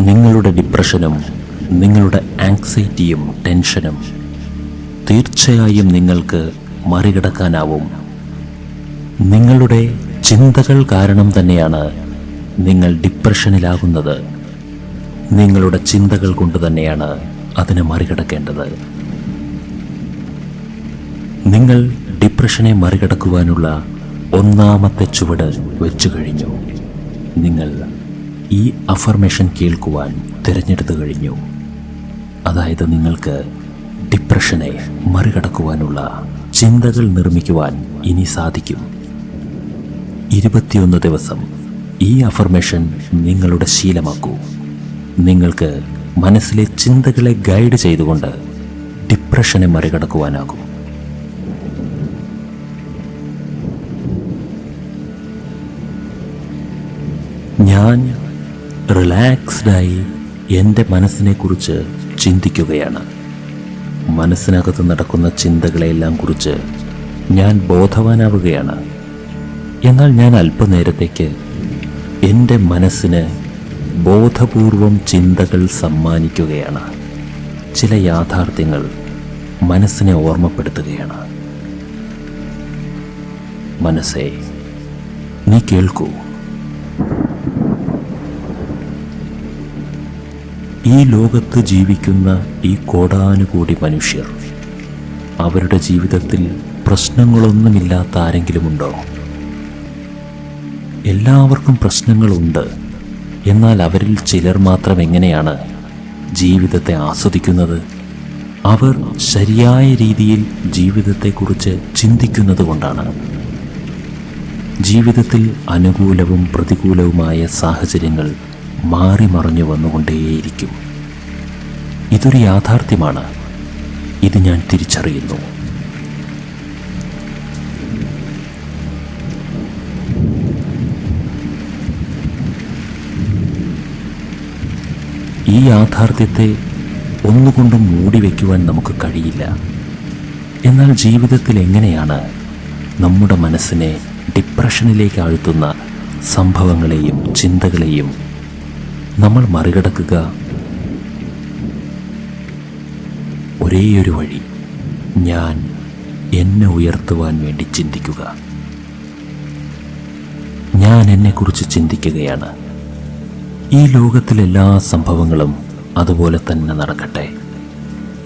നിങ്ങളുടെ ഡിപ്രഷനും നിങ്ങളുടെ ആങ്സൈറ്റിയും ടെൻഷനും തീർച്ചയായും നിങ്ങൾക്ക് മറികടക്കാനാവും. നിങ്ങളുടെ ചിന്തകൾ കാരണം തന്നെയാണ് നിങ്ങൾ ഡിപ്രഷനിലാകുന്നത്. നിങ്ങളുടെ ചിന്തകൾ കൊണ്ട് തന്നെയാണ് അതിനെ മറികടക്കേണ്ടത്. നിങ്ങൾ ഡിപ്രഷനെ മറികടക്കുവാനുള്ള ഒന്നാമത്തെ ചുവട് വെച്ചു കഴിഞ്ഞു. നിങ്ങൾ ഈ അഫർമേഷൻ കേൾക്കുവാൻ തിരഞ്ഞെടുത്തു കഴിഞ്ഞു. അതായത് നിങ്ങൾക്ക് ഡിപ്രഷനെ മറികടക്കുവാനുള്ള ചിന്തകൾ നിർമ്മിക്കുവാൻ ഇനി സാധിക്കും. 21 ദിവസം ഈ അഫർമേഷൻ നിങ്ങളുടെ ശീലമാക്കൂ. നിങ്ങൾക്ക് മനസ്സിലെ ചിന്തകളെ ഗൈഡ് ചെയ്തുകൊണ്ട് ഡിപ്രഷനെ മറികടക്കുവാനാകും. ഞാൻ റിലാക്സ്ഡായി എൻ്റെ മനസ്സിനെക്കുറിച്ച് ചിന്തിക്കുകയാണ്. മനസ്സിനകത്ത് നടക്കുന്ന ചിന്തകളെല്ലാം കുറിച്ച് ഞാൻ ബോധവാനാവുകയാണ്. എന്നാൽ ഞാൻ അല്പനേരത്തേക്ക് എൻ്റെ മനസ്സിന് ബോധപൂർവം ചിന്തകൾ സമ്മാനിക്കുകയാണ്. ചില യാഥാർത്ഥ്യങ്ങൾ മനസ്സിനെ ഓർമ്മപ്പെടുത്തുകയാണ്. മനസ്സേ, നീ കേൾക്കൂ. ഈ ലോകത്ത് ജീവിക്കുന്ന ഈ കോടാനുകോടി മനുഷ്യർ, അവരുടെ ജീവിതത്തിൽ പ്രശ്നങ്ങളൊന്നുമില്ലാത്ത ആരെങ്കിലുമുണ്ടോ? എല്ലാവർക്കും പ്രശ്നങ്ങളുണ്ട്. എന്നാൽ അവരിൽ ചിലർ മാത്രം എങ്ങനെയാണ് ജീവിതത്തെ ആസ്വദിക്കുന്നത്? അവർ ശരിയായ രീതിയിൽ ജീവിതത്തെക്കുറിച്ച് ചിന്തിക്കുന്നത് കൊണ്ടാണ്. ജീവിതത്തിൽ അനുകൂലവും പ്രതികൂലവുമായ സാഹചര്യങ്ങൾ മാറി മറിഞ്ഞു വന്നുകൊണ്ടേയിരിക്കും. ഇതൊരു യാഥാർത്ഥ്യമാണ്. ഇത് ഞാൻ തിരിച്ചറിയുന്നു. ഈ യാഥാർത്ഥ്യത്തെ ഒന്നുകൊണ്ടും മൂടി വയ്ക്കുവാൻ നമുക്ക് കഴിയില്ല. എന്നാൽ ജീവിതത്തിൽ എങ്ങനെയാണ് നമ്മുടെ മനസ്സിനെ ഡിപ്രഷനിലേക്ക് ആഴ്ത്തുന്ന സംഭവങ്ങളെയും ചിന്തകളെയും നമ്മൾ മറികടക്കുക? ഒരേയൊരു വഴി, ഞാൻ എന്നെ ഉയർത്തുവാൻ വേണ്ടി ചിന്തിക്കുക. ഞാൻ എന്നെക്കുറിച്ച് ചിന്തിക്കുകയാണ്. ഈ ലോകത്തിലെല്ലാ സംഭവങ്ങളും അതുപോലെ തന്നെ നടക്കട്ടെ.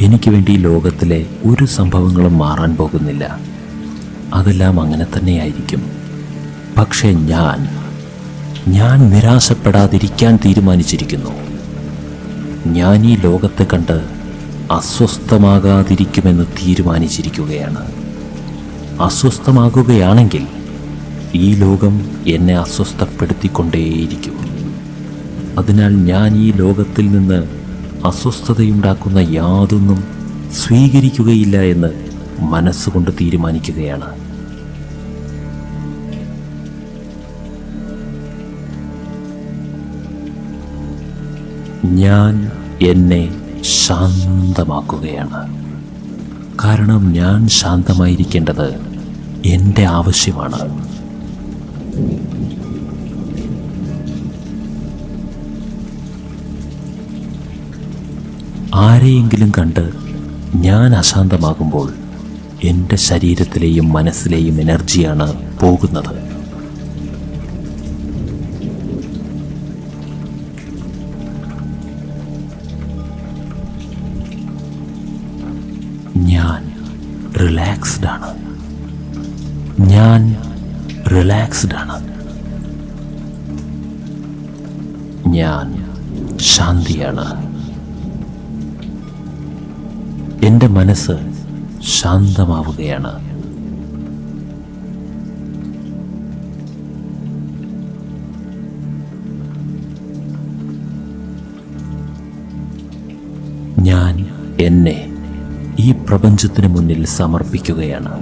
എനിക്ക് വേണ്ടി ലോകത്തിലെ ഒരു സംഭവങ്ങളും മാറാൻ പോകുന്നില്ല. അതെല്ലാം അങ്ങനെ തന്നെയായിരിക്കും. പക്ഷേ ഞാൻ നിരാശപ്പെടാതിരിക്കാൻ തീരുമാനിച്ചിരിക്കുന്നു. ഞാൻ ഈ ലോകത്തെ കണ്ട് അസ്വസ്ഥമാകാതിരിക്കുമെന്ന് തീരുമാനിച്ചിരിക്കുകയാണ്. അസ്വസ്ഥമാകുകയാണെങ്കിൽ ഈ ലോകം എന്നെ അസ്വസ്ഥപ്പെടുത്തിക്കൊണ്ടേയിരിക്കും. അതിനാൽ ഞാൻ ഈ ലോകത്തിൽ നിന്ന് അസ്വസ്ഥതയുണ്ടാക്കുന്ന യാതൊന്നും സ്വീകരിക്കുകയില്ല എന്ന് മനസ്സുകൊണ്ട് തീരുമാനിക്കുകയാണ്. ഞാൻ എന്നെ ശാന്തമാക്കുകയാണ്. കാരണം ഞാൻ ശാന്തമായിരിക്കേണ്ടത് എൻ്റെ ആവശ്യമാണ്. ആരെയെങ്കിലും കണ്ട് ഞാൻ അശാന്തമാകുമ്പോൾ എൻ്റെ ശരീരത്തിലെയും മനസ്സിലെയും എനർജിയാണ് പോകുന്നത്. ഞാൻ റിലാക്സ്ഡ് ആണ്. ഞാൻ റിലാക്സ്ഡ് ആണ്. ഞാൻ ശാന്തിയാണ്. എൻ്റെ മനസ്സ് ശാന്തമാവുകയാണ്. ഞാൻ എന്നെ ഈ പ്രപഞ്ചത്തിന് മുന്നിൽ സമർപ്പിക്കുകയാണ്.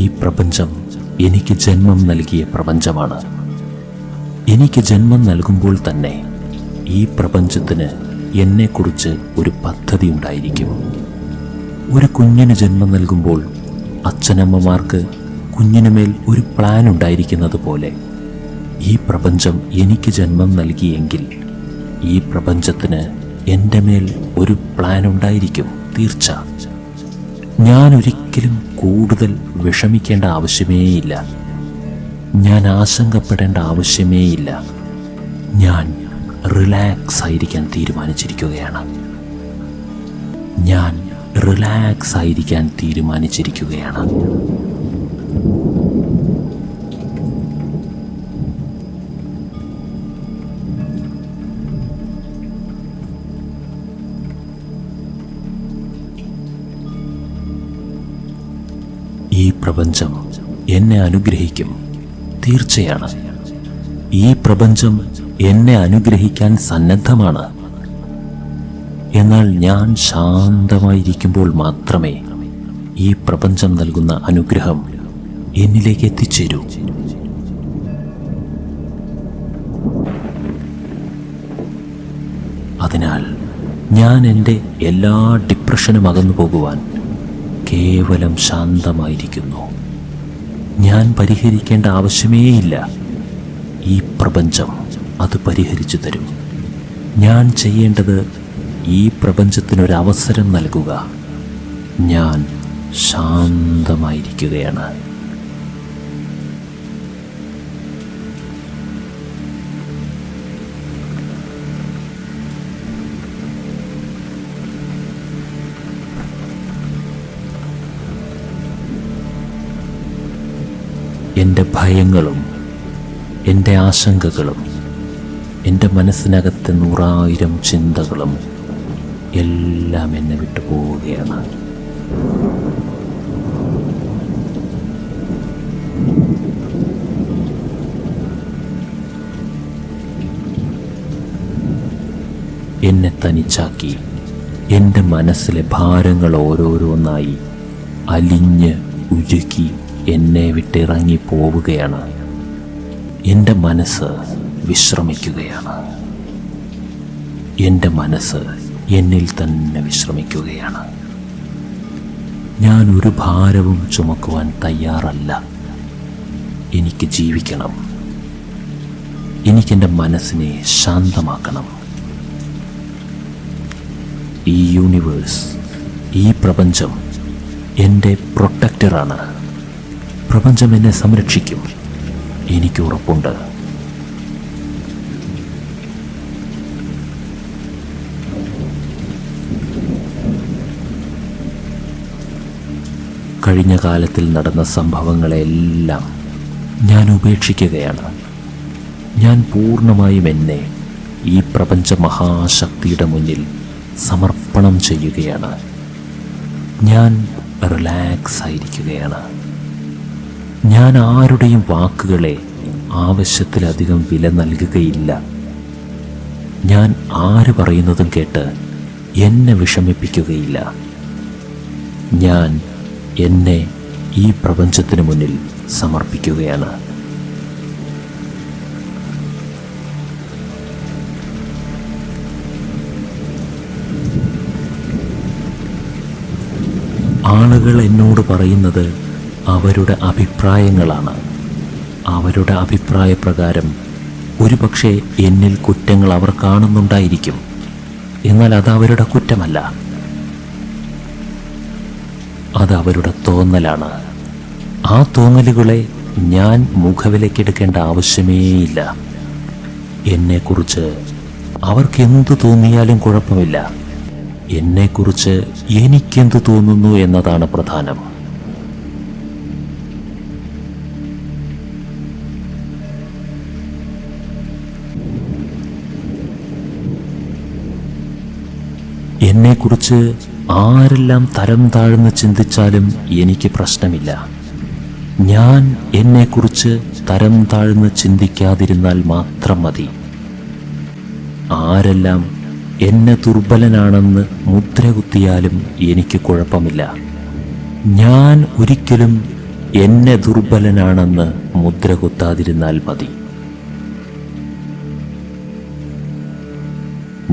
ഈ പ്രപഞ്ചം എനിക്ക് ജന്മം നൽകിയ പ്രപഞ്ചമാണ്. എനിക്ക് ജന്മം നൽകുമ്പോൾ തന്നെ ഈ പ്രപഞ്ചത്തിന് എന്നെക്കുറിച്ച് ഒരു പദ്ധതി ഉണ്ടായിരിക്കും. ഒരു കുഞ്ഞിന് ജന്മം നൽകുമ്പോൾ അച്ഛനമ്മമാർക്ക് കുഞ്ഞിനുമേൽ ഒരു പ്ലാൻ ഉണ്ടായിരിക്കുന്നത് പോലെ ഈ പ്രപഞ്ചം എനിക്ക് ജന്മം നൽകിയെങ്കിൽ ഈ പ്രപഞ്ചത്തിന് എൻ്റെ മേൽ ഒരു പ്ലാൻ ഉണ്ടായിരിക്കും, തീർച്ച. ഞാൻ ഒരിക്കലും കൂടുതൽ വിഷമിക്കേണ്ട ആവശ്യമേയില്ല. ഞാൻ ആശങ്കപ്പെടേണ്ട ആവശ്യമേയില്ല. ഞാൻ റിലാക്സ് ആയിരിക്കാൻ തീരുമാനിച്ചിരിക്കുകയാണ്. ഞാൻ റിലാക്സ് ആയിരിക്കാൻ തീരുമാനിച്ചിരിക്കുകയാണ്. ഈ പ്രപഞ്ചം എന്നെ അനുഗ്രഹിക്കും, തീർച്ചയാണ്. ഈ പ്രപഞ്ചം എന്നെ അനുഗ്രഹിക്കാൻ സന്നദ്ധമാണ്. എന്നാൽ ഞാൻ ശാന്തമായിരിക്കുമ്പോൾ മാത്രമേ ഈ പ്രപഞ്ചം നൽകുന്ന അനുഗ്രഹം എന്നിലേക്ക് എത്തിച്ചേരൂ. അതിനാൽ ഞാൻ എൻ്റെ എല്ലാ ഡിപ്രഷനും അകന്നു പോകുവാൻ കേവലം ശാന്തമായിരിക്കുന്നു. ഞാൻ പരിഹരിക്കേണ്ട ആവശ്യമേയില്ല. ഈ പ്രപഞ്ചം അത് പരിഹരിച്ചു തരും. ഞാൻ ചെയ്യേണ്ടത് ഈ പ്രപഞ്ചത്തിനൊരവസരം നൽകുക. ഞാൻ ശാന്തമായിരിക്കുകയാണ്. എൻ്റെ ഭയങ്ങളും എൻ്റെ ആശങ്കകളും എൻ്റെ മനസ്സിനകത്തെ 100,000 ചിന്തകളും എല്ലാം എന്നെ വിട്ടു പോവുകയാണ്. എന്നെ തനിച്ചാക്കി എൻ്റെ മനസ്സിലെ ഭാരങ്ങൾ ഓരോരോന്നായി അലിഞ്ഞ് ഉരുക്കി എന്നെ വിട്ടിറങ്ങി പോവുകയാണ്. എൻ്റെ മനസ്സ് വിശ്രമിക്കുകയാണ്. എൻ്റെ മനസ്സ് എന്നിൽ തന്നെ വിശ്രമിക്കുകയാണ്. ഞാൻ ഒരു ഭാരവും ചുമക്കുവാൻ തയ്യാറല്ല. എനിക്ക് ജീവിക്കണം. എനിക്കെൻ്റെ മനസ്സിനെ ശാന്തമാക്കണം. ഈ യൂണിവേഴ്സ്, ഈ പ്രപഞ്ചം എൻ്റെ പ്രൊട്ടക്ടറാണ്. പ്രപഞ്ചം എന്നെ സംരക്ഷിക്കും, എനിക്ക് ഉറപ്പുണ്ട്. കഴിഞ്ഞ കാലത്തിൽ നടന്ന സംഭവങ്ങളെല്ലാം ഞാൻ ഉപേക്ഷിക്കുകയാണ്. ഞാൻ പൂർണ്ണമായും എന്നെ ഈ പ്രപഞ്ച മഹാശക്തിയുടെ മുന്നിൽ സമർപ്പണം ചെയ്യുകയാണ്. ഞാൻ റിലാക്സ് ആയിരിക്കുകയാണ്. ഞാൻ ആരുടെയും വാക്കുകളെ ആവശ്യത്തിലധികം വില നൽകുകയില്ല. ഞാൻ ആര് പറയുന്നതും കേട്ട് എന്നെ വിഷമിപ്പിക്കുകയില്ല. ഞാൻ എന്നെ ഈ പ്രപഞ്ചത്തിന് മുന്നിൽ സമർപ്പിക്കുകയാണ്. ആളുകൾ എന്നോട് പറയുന്നത് അവരുടെ അഭിപ്രായങ്ങളാണ്. അവരുടെ അഭിപ്രായപ്രകാരം ഒരുപക്ഷെ എന്നിൽ കുറ്റങ്ങൾ അവർ കാണുന്നുണ്ടായിരിക്കും. എന്നാൽ അത് അവരുടെ കുറ്റമല്ല, അത് അവരുടെ തോന്നലാണ്. ആ തോന്നലുകളെ ഞാൻ മുഖവിലക്കെടുക്കേണ്ട ആവശ്യമേയില്ല. എന്നെക്കുറിച്ച് അവർക്കെന്തു തോന്നിയാലും കുഴപ്പമില്ല. എന്നെക്കുറിച്ച് എനിക്കെന്തു തോന്നുന്നു എന്നതാണ് പ്രധാനം. എന്നെക്കുറിച്ച് ആരെല്ലാം തരം താഴ്ന്ന് ചിന്തിച്ചാലും എനിക്ക് പ്രശ്നമില്ല. ഞാൻ എന്നെക്കുറിച്ച് തരം താഴ്ന്ന് ചിന്തിക്കാതിരുന്നാൽ മാത്രം മതി. ആരെല്ലാം എന്നെ ദുർബലനാണെന്ന് മുദ്രകുത്തിയാലും എനിക്ക് കുഴപ്പമില്ല. ഞാൻ ഒരിക്കലും എന്നെ ദുർബലനാണെന്ന് മുദ്രകുത്താതിരുന്നാൽ മതി.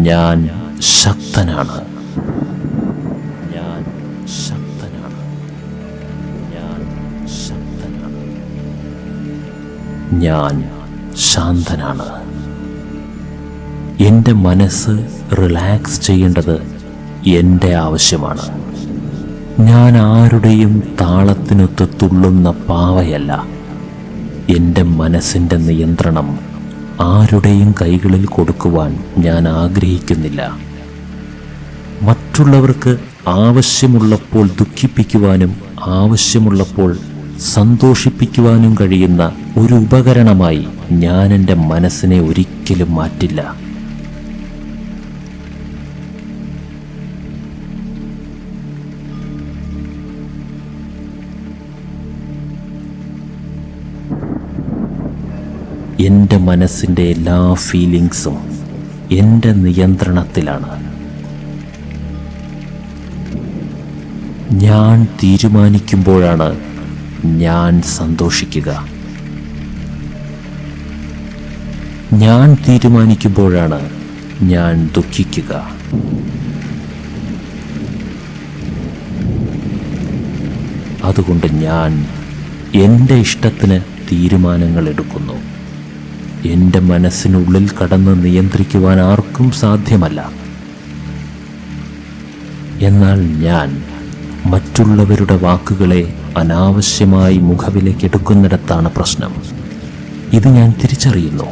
ഞാൻ ശക്തനാണ്. ഞാൻ ശക്തനാണ്. ഞാൻ ഞാൻ ശാന്തനാണ്. എൻ്റെ മനസ്സ് റിലാക്സ് ചെയ്യേണ്ടത് എൻ്റെ ആവശ്യമാണ്. ഞാൻ ആരുടെയും താളത്തിനൊത്ത് തുള്ളുന്ന പാവയല്ല. എൻ്റെ മനസ്സിൻ്റെ നിയന്ത്രണം ആരുടെയും കൈകളിൽ കൊടുക്കുവാൻ ഞാൻ ആഗ്രഹിക്കുന്നില്ല. മറ്റുള്ളവർക്ക് ആവശ്യമുള്ളപ്പോൾ ദുഃഖിപ്പിക്കുവാനും ആവശ്യമുള്ളപ്പോൾ സന്തോഷിപ്പിക്കുവാനും കഴിയുന്ന ഒരു ഉപകരണമായി ഞാൻ എൻ്റെ മനസ്സിനെ ഒരിക്കലും മാറ്റില്ല. എൻ്റെ മനസ്സിൻ്റെ എല്ലാ ഫീലിങ്സും എൻ്റെ നിയന്ത്രണത്തിലാണ്. ഞാൻ തീരുമാനിക്കുമ്പോഴാണ് ഞാൻ സന്തോഷിക്കുക. ഞാൻ തീരുമാനിക്കുമ്പോഴാണ് ഞാൻ ദുഃഖിക്കുക. അതുകൊണ്ട് ഞാൻ എൻ്റെ ഇഷ്ടത്തിന് തീരുമാനങ്ങൾ എടുക്കുന്നു. എൻ്റെ മനസ്സിനുള്ളിൽ കടന്ന് നിയന്ത്രിക്കുവാൻ ആർക്കും സാധ്യമല്ല. എന്നാൽ ഞാൻ മറ്റുള്ളവരുടെ വാക്കുകളെ അനാവശ്യമായി മുഖവിലേക്കെടുക്കുന്നിടത്താണ് പ്രശ്നം. ഇത് ഞാൻ തിരിച്ചറിയുന്നു.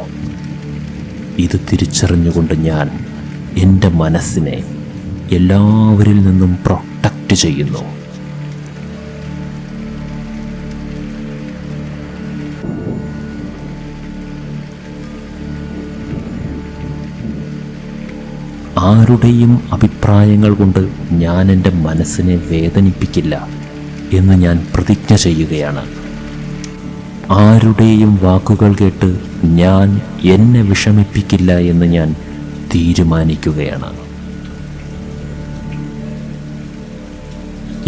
ഇത് തിരിച്ചറിഞ്ഞുകൊണ്ട് ഞാൻ എൻ്റെ മനസ്സിനെ എല്ലാവരിൽ നിന്നും പ്രൊട്ടക്റ്റ് ചെയ്യുന്നു. ആരുടെയും അഭിപ്രായങ്ങൾ കൊണ്ട് ഞാൻ എൻ്റെ മനസ്സിനെ വേദനിപ്പിക്കില്ല എന്ന് ഞാൻ പ്രതിജ്ഞ ചെയ്യുകയാണ്. ആരുടെയും വാക്കുകൾ കേട്ട് ഞാൻ എന്നെ വിഷമിപ്പിക്കില്ല എന്ന് ഞാൻ തീരുമാനിക്കുകയാണ്.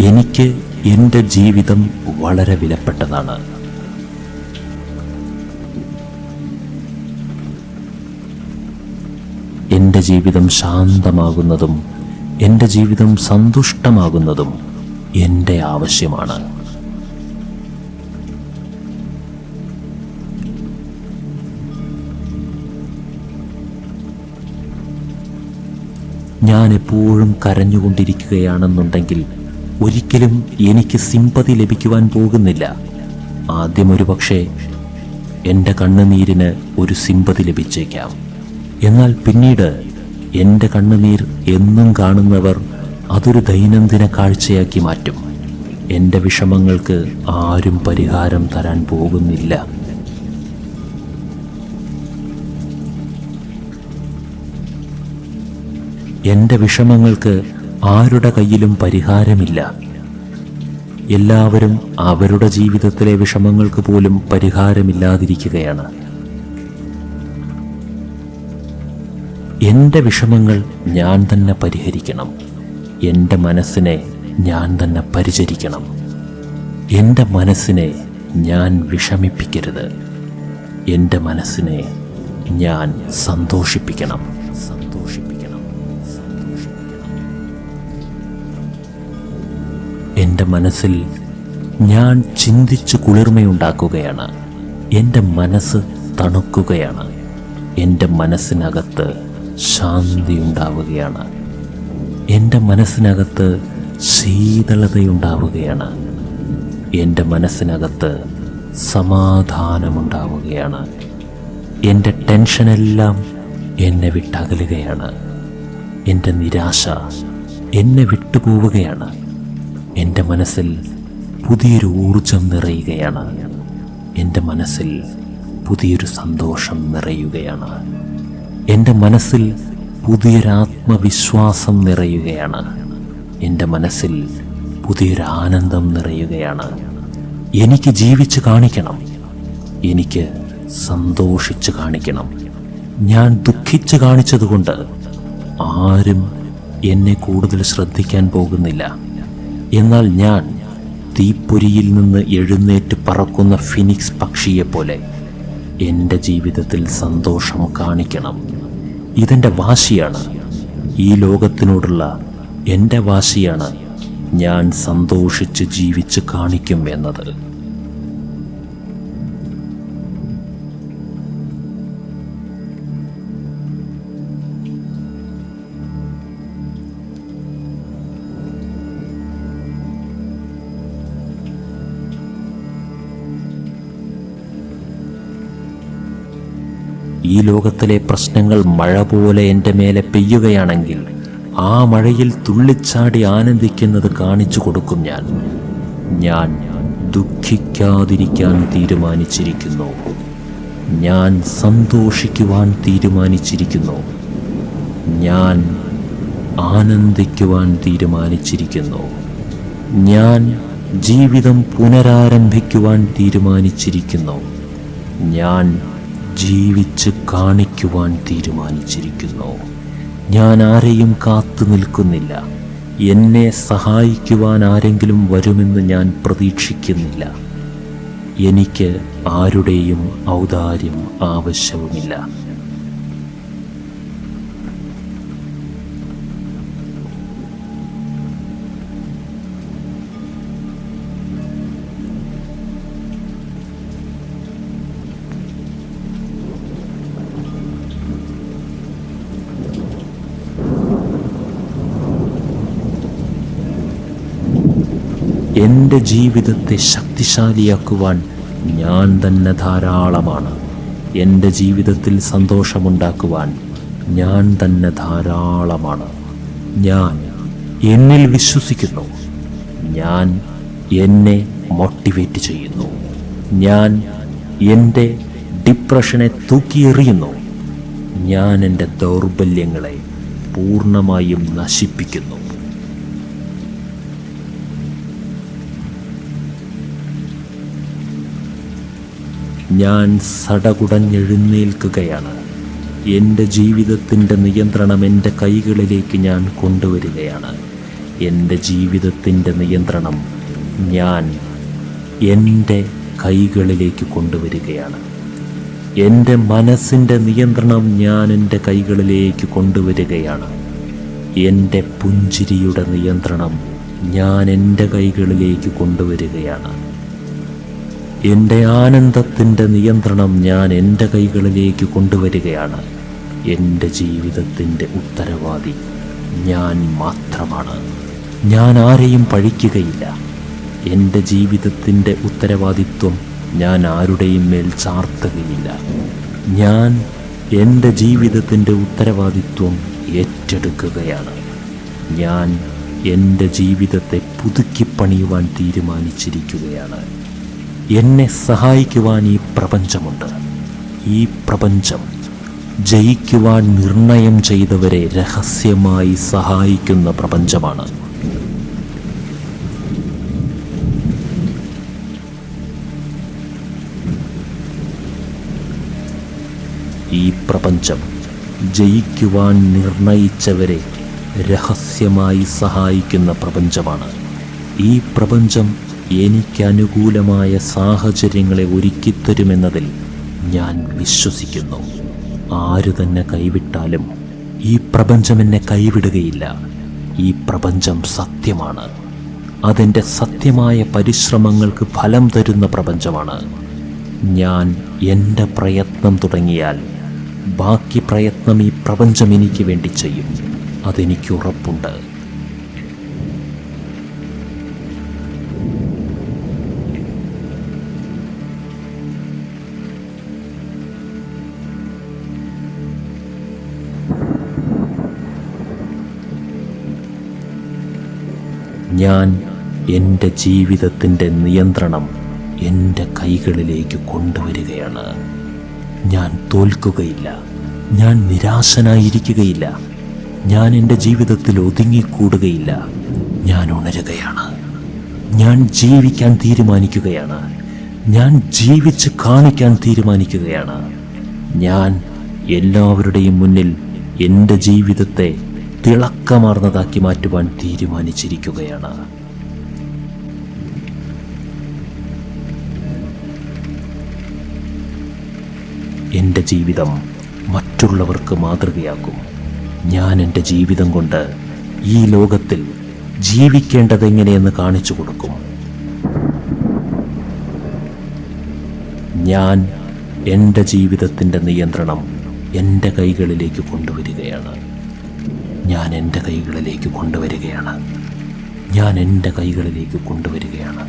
എനിക്ക് എൻ്റെ ജീവിതം വളരെ വിലപ്പെട്ടതാണ്. എൻ്റെ ജീവിതം ശാന്തമാകുന്നതും എൻ്റെ ജീവിതം സന്തുഷ്ടമാകുന്നതും എൻ്റെ ആവശ്യമാണ്. ഞാൻ എപ്പോഴും കരഞ്ഞുകൊണ്ടിരിക്കുകയാണെന്നുണ്ടെങ്കിൽ ഒരിക്കലും എനിക്ക് സിമ്പതി ലഭിക്കുവാൻ പോകുന്നില്ല. ആദ്യമൊരു പക്ഷേ എൻ്റെ കണ്ണുനീരിന് ഒരു സിമ്പതി ലഭിച്ചേക്കാം. എന്നാൽ പിന്നീട് എൻ്റെ കണ്ണുനീർ എന്നും കാണുന്നവർ അതൊരു ദൈനംദിന കാഴ്ചയാക്കി മാറ്റും. എൻ്റെ വിഷമങ്ങൾക്ക് ആരും പരിഹാരം തരാൻ പോകുന്നില്ല. എൻ്റെ വിഷമങ്ങൾക്ക് ആരുടെ കയ്യിലും പരിഹാരമില്ല. എല്ലാവരും അവരുടെ ജീവിതത്തിലെ വിഷമങ്ങൾക്ക് പോലും പരിഹാരമില്ലാതിരിക്കുകയാണ്. എൻ്റെ വിഷമങ്ങൾ ഞാൻ തന്നെ പരിഹരിക്കണം. എൻ്റെ മനസ്സിനെ ഞാൻ തന്നെ പരിചരിക്കണം. എൻ്റെ മനസ്സിനെ ഞാൻ വിഷമിപ്പിക്കരുത്. എൻ്റെ മനസ്സിനെ ഞാൻ സന്തോഷിപ്പിക്കണം. എൻ്റെ മനസ്സിൽ ഞാൻ ചിന്തിച്ച് കുളിർമയുണ്ടാക്കുകയാണ്. എൻ്റെ മനസ്സ് തണുക്കുകയാണ്. എൻ്റെ മനസ്സിനകത്ത് ശാന്തി ഉണ്ടാവുകയാണ്. എൻ്റെ മനസ്സിനകത്ത് ശീതളതയുണ്ടാവുകയാണ്. എൻ്റെ മനസ്സിനകത്ത് സമാധാനമുണ്ടാവുകയാണ്. എൻ്റെ ടെൻഷനെല്ലാം എന്നെ വിട്ടകലുകയാണ്. എൻ്റെ നിരാശ എന്നെ വിട്ടുപോവുകയാണ്. എൻ്റെ മനസ്സിൽ പുതിയൊരു ഊർജം നിറയുകയാണ്. എൻ്റെ മനസ്സിൽ പുതിയൊരു സന്തോഷം നിറയുകയാണ്. എൻ്റെ മനസ്സിൽ പുതിയൊരാത്മവിശ്വാസം നിറയുകയാണ്. എൻ്റെ മനസ്സിൽ പുതിയൊരു ആനന്ദം നിറയുകയാണ്. എനിക്ക് ജീവിച്ച് കാണിക്കണം. എനിക്ക് സന്തോഷിച്ച് കാണിക്കണം. ഞാൻ ദുഃഖിച്ച് കാണിച്ചതുകൊണ്ട് ആരും എന്നെ കൂടുതൽ ശ്രദ്ധിക്കാൻ പോകുന്നില്ല. എന്നാൽ ഞാൻ തീപ്പൊരിയിൽ നിന്ന് എഴുന്നേറ്റ് പറക്കുന്ന ഫിനിക്സ് പക്ഷിയെപ്പോലെ എൻ്റെ ജീവിതത്തിൽ സന്തോഷം കാണിക്കണം. ഇതെൻ്റെ വാശിയാണ്. ഈ ലോകത്തിനോടുള്ള എൻ്റെ വാശിയാണ്. ഞാൻ സന്തോഷിച്ച് ജീവിച്ച് കാണിക്കും എന്നത്. ഈ ലോകത്തിലെ പ്രശ്നങ്ങൾ മഴ പോലെ എൻ്റെ മേലെ പെയ്യുകയാണെങ്കിൽ ആ മഴയിൽ തുള്ളിച്ചാടി ആനന്ദിക്കുന്നത് കാണിച്ചു കൊടുക്കും ഞാൻ ദുഃഖിക്കാതിരിക്കാൻ തീരുമാനിച്ചിരിക്കുന്നു. ഞാൻ സന്തോഷിക്കുവാൻ തീരുമാനിച്ചിരിക്കുന്നു. ഞാൻ ആനന്ദിക്കുവാൻ തീരുമാനിച്ചിരിക്കുന്നു. ഞാൻ ജീവിതം പുനരാരംഭിക്കുവാൻ തീരുമാനിച്ചിരിക്കുന്നു. ഞാൻ ജീവിച്ച് കാണിക്കുവാൻ തീരുമാനിച്ചിരിക്കുന്നു. ഞാൻ ആരെയും കാത്തു നിൽക്കുന്നില്ല. എന്നെ സഹായിക്കുവാൻ ആരെങ്കിലും വരുമെന്ന് ഞാൻ പ്രതീക്ഷിക്കുന്നില്ല. എനിക്ക് ആരുടെയും ഔദാര്യം ആവശ്യവുമില്ല. എൻ്റെ ജീവിതത്തെ ശക്തിശാലിയാക്കുവാൻ ഞാൻ തന്നെ ധാരാളമാണ്. എൻ്റെ ജീവിതത്തിൽ സന്തോഷമുണ്ടാക്കുവാൻ ഞാൻ തന്നെ ധാരാളമാണ്. ഞാൻ എന്നിൽ വിശ്വസിക്കുന്നു. ഞാൻ എന്നെ മോട്ടിവേറ്റ് ചെയ്യുന്നു. ഞാൻ എൻ്റെ ഡിപ്രഷനെ തൂക്കിയെറിയുന്നു. ഞാൻ എൻ്റെ ദൗർബല്യങ്ങളെ പൂർണ്ണമായും നശിപ്പിക്കുന്നു. ഞാൻ സടകുടഞ്ഞെഴുന്നേൽക്കുകയാണ്. എൻ്റെ ജീവിതത്തിൻ്റെ നിയന്ത്രണം എൻ്റെ കൈകളിലേക്ക് ഞാൻ കൊണ്ടുവരികയാണ്. എൻ്റെ ജീവിതത്തിൻ്റെ നിയന്ത്രണം ഞാൻ എൻ്റെ കൈകളിലേക്ക് കൊണ്ടുവരികയാണ്. എൻ്റെ മനസ്സിൻ്റെ നിയന്ത്രണം ഞാൻ എൻ്റെ കൈകളിലേക്ക് കൊണ്ടുവരികയാണ്. എൻ്റെ പുഞ്ചിരിയുടെ നിയന്ത്രണം ഞാൻ എൻ്റെ കൈകളിലേക്ക് കൊണ്ടുവരികയാണ്. എൻ്റെ ആനന്ദത്തിൻ്റെ നിയന്ത്രണം ഞാൻ എൻ്റെ കൈകളിലേക്ക് കൊണ്ടുവരികയാണ്. എൻ്റെ ജീവിതത്തിൻ്റെ ഉത്തരവാദി ഞാൻ മാത്രമാണ്. ഞാൻ ആരെയും പഴിക്കുകയില്ല. എൻ്റെ ജീവിതത്തിൻ്റെ ഉത്തരവാദിത്വം ഞാൻ ആരുടെയും മേൽ ചാർത്തുകയില്ല. ഞാൻ എൻ്റെ ജീവിതത്തിൻ്റെ ഉത്തരവാദിത്വം ഏറ്റെടുക്കുകയാണ്. ഞാൻ എൻ്റെ ജീവിതത്തെ പുതുക്കിപ്പണിയുവാൻ തീരുമാനിച്ചിരിക്കുകയാണ്. എന്നെ സഹായിക്കുവാൻ ഈ പ്രപഞ്ചമുണ്ട്. ഈ പ്രപഞ്ചം ജയിക്കുവാൻ നിർണയം ചെയ്തവരെ രഹസ്യമായി സഹായിക്കുന്ന പ്രപഞ്ചമാണ്. ഈ പ്രപഞ്ചം ജയിക്കുവാൻ നിർണയിച്ചവരെ രഹസ്യമായി സഹായിക്കുന്ന പ്രപഞ്ചമാണ്. ഈ പ്രപഞ്ചം എനിക്കനുകൂലമായ സാഹചര്യങ്ങളെ ഒരുക്കിത്തരുമെന്നതിൽ ഞാൻ വിശ്വസിക്കുന്നു. ആര് തന്നെ കൈവിട്ടാലും ഈ പ്രപഞ്ചം എന്നെ കൈവിടുകയില്ല. ഈ പ്രപഞ്ചം സത്യമാണ്. അതിൻ്റെ സത്യമായ പരിശ്രമങ്ങൾക്ക് ഫലം തരുന്ന പ്രപഞ്ചമാണ്. ഞാൻ എൻ്റെ പ്രയത്നം തുടങ്ങിയാൽ ബാക്കി പ്രയത്നം ഈ പ്രപഞ്ചം എനിക്ക് വേണ്ടി ചെയ്യും. അതെനിക്ക് ഉറപ്പുണ്ട്. ഞാൻ എൻ്റെ ജീവിതത്തിൻ്റെ നിയന്ത്രണം എൻ്റെ കൈകളിലേക്ക് കൊണ്ടുവരികയാണ്. ഞാൻ തോൽക്കുകയില്ല. ഞാൻ നിരാശനായിരിക്കുകയില്ല. ഞാൻ എൻ്റെ ജീവിതത്തിൽ ഒതുങ്ങിക്കൂടുകയില്ല. ഞാൻ ഉണരുകയാണ്. ഞാൻ ജീവിക്കാൻ തീരുമാനിക്കുകയാണ്. ഞാൻ ജീവിച്ച് കാണിക്കാൻ തീരുമാനിക്കുകയാണ്. ഞാൻ എല്ലാവരുടെയും മുന്നിൽ എൻ്റെ ജീവിതത്തെ തിളക്കമാർന്നതാക്കി മാറ്റുവാൻ തീരുമാനിച്ചിരിക്കുകയാണ്. എൻ്റെ ജീവിതം മറ്റുള്ളവർക്ക് മാതൃകയാക്കും. ഞാൻ എൻ്റെ ജീവിതം കൊണ്ട് ഈ ലോകത്തിൽ ജീവിക്കേണ്ടതെങ്ങനെയെന്ന് കാണിച്ചു കൊടുക്കും. ഞാൻ എൻ്റെ ജീവിതത്തിൻ്റെ നിയന്ത്രണം എൻ്റെ കൈകളിലേക്ക് കൊണ്ടുവരികയാണ്. ഞാൻ എൻ്റെ കൈകളിലേക്ക് കൊണ്ടുവരികയാണ്. ഞാൻ എൻ്റെ കൈകളിലേക്ക് കൊണ്ടുവരികയാണ്.